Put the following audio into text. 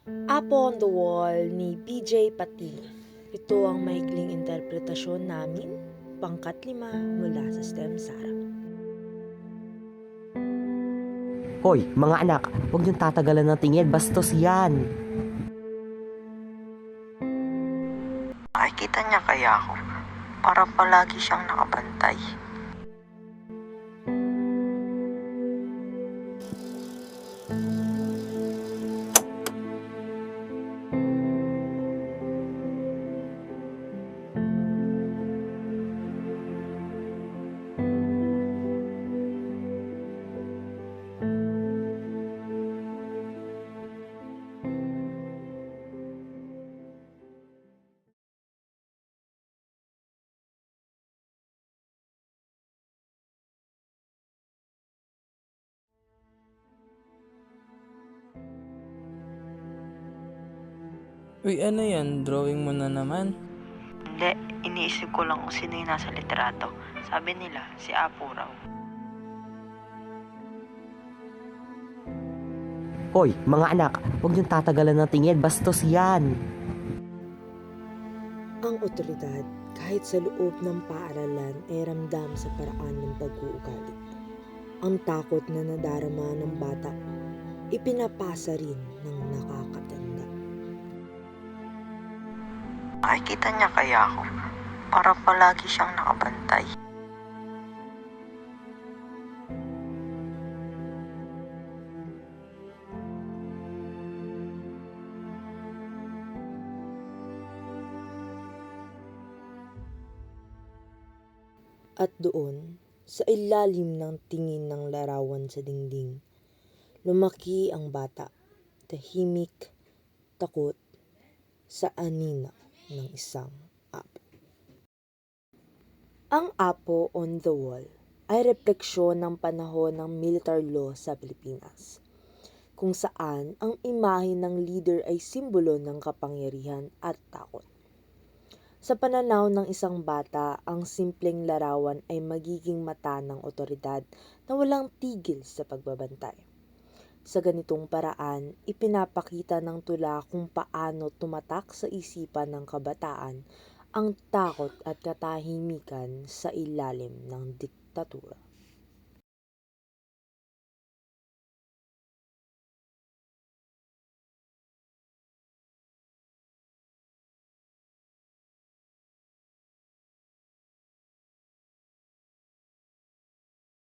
Apo on the Wall ni PJ Patino. Ito ang maikling interpretasyon namin, pangkat 5 mula sa STEM Sara. Hoy, mga anak, huwag niyong tatagalan ng tingin, bastos yan. Nakikita niya kaya ako? Para palagi siyang nakabantay. Uy, ano yan? Drawing mo na naman? Hindi, iniisip ko lang kung sino yung nasa litrato. Sabi nila, si Apo raw. Hoy, mga anak, huwag niyong tatagalan ng tingin, bastos yan. Ang otoridad, kahit sa loob ng paaralan, ay ramdam sa paraan ng pag-uugali. Ang takot na nadarama ng bata, ipinapasa rin ng nakakatanda. Nakikita niya kaya ako? Para palagi siyang nakabantay. At doon, sa ilalim ng tingin ng larawan sa dingding, lumaki ang bata, tahimik, takot, sa anina ng isang apo. Ang Apo on the Wall ay refleksyon ng panahon ng military law sa Pilipinas, kung saan ang imahe ng leader ay simbolo ng kapangyarihan at takot. Sa pananaw ng isang bata, ang simpleng larawan ay magiging mata ng otoridad na walang tigil sa pagbabantay. Sa ganitong paraan, ipinapakita ng tula kung paano tumatak sa isipan ng kabataan ang takot at katahimikan sa ilalim ng diktatura.